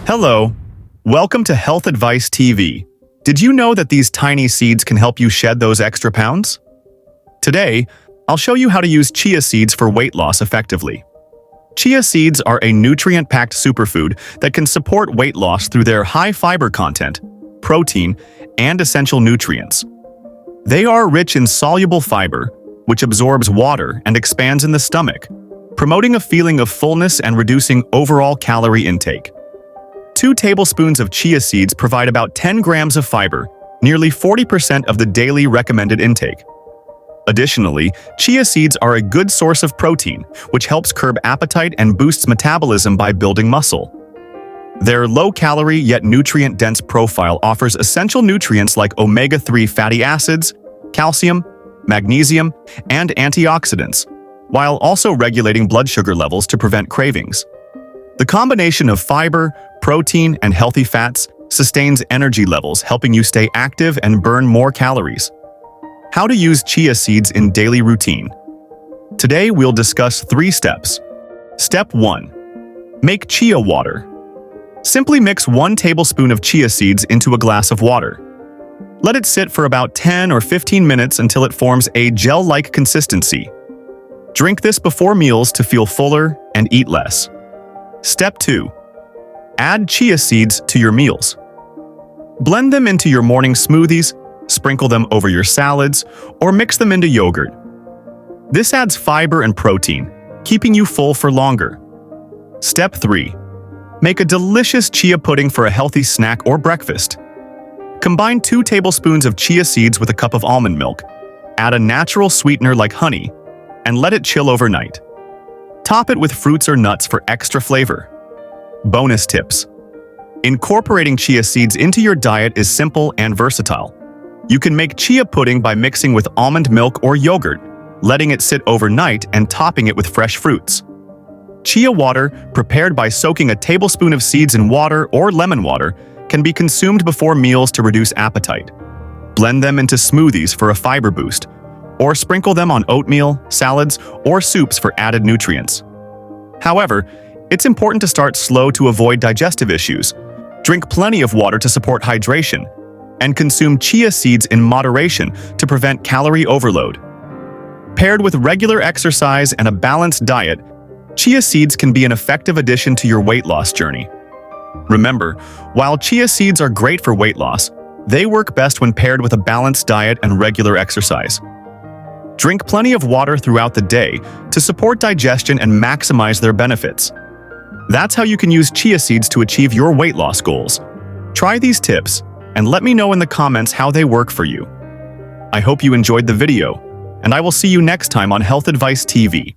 Hello, welcome to Health Advice TV. Did you know that these tiny seeds can help you shed those extra pounds? Today, I'll show you how to use chia seeds for weight loss effectively. Chia seeds are a nutrient-packed superfood that can support weight loss through their high fiber content, protein, and essential nutrients. They are rich in soluble fiber, which absorbs water and expands in the stomach, promoting a feeling of fullness and reducing overall calorie intake. 2 tablespoons of chia seeds provide about 10 grams of fiber, nearly 40% of the daily recommended intake. Additionally, chia seeds are a good source of protein, which helps curb appetite and boosts metabolism by building muscle. Their low-calorie yet nutrient-dense profile offers essential nutrients like omega-3 fatty acids, calcium, magnesium, and antioxidants, while also regulating blood sugar levels to prevent cravings. The combination of fiber, protein, and healthy fats sustains energy levels, helping you stay active and burn more calories. How to use chia seeds in daily routine. Today, we'll discuss 3 steps. Step 1. Make chia water. Simply mix 1 tablespoon of chia seeds into a glass of water. Let it sit for about 10 or 15 minutes until it forms a gel-like consistency. Drink this before meals to feel fuller and eat less. Step 2. Add chia seeds to your meals. Blend them into your morning smoothies, sprinkle them over your salads, or mix them into yogurt. This adds fiber and protein, keeping you full for longer. Step 3. Make a delicious chia pudding for a healthy snack or breakfast. Combine 2 tablespoons of chia seeds with a cup of almond milk. Add a natural sweetener like honey, and let it chill overnight. Top it with fruits or nuts for extra flavor. Bonus tips. Incorporating chia seeds into your diet is simple and versatile. You can make chia pudding by mixing with almond milk or yogurt, letting it sit overnight and topping it with fresh fruits. Chia water, prepared by soaking a tablespoon of seeds in water or lemon water, can be consumed before meals to reduce appetite. Blend them into smoothies for a fiber boost, or sprinkle them on oatmeal, salads, or soups for added nutrients. However, it's important to start slow to avoid digestive issues. Drink plenty of water to support hydration, and consume chia seeds in moderation to prevent calorie overload. Paired with regular exercise and a balanced diet, chia seeds can be an effective addition to your weight loss journey. Remember, while chia seeds are great for weight loss, they work best when paired with a balanced diet and regular exercise. Drink plenty of water throughout the day to support digestion and maximize their benefits. That's how you can use chia seeds to achieve your weight loss goals. Try these tips and let me know in the comments how they work for you. I hope you enjoyed the video, and I will see you next time on Health Advice TV.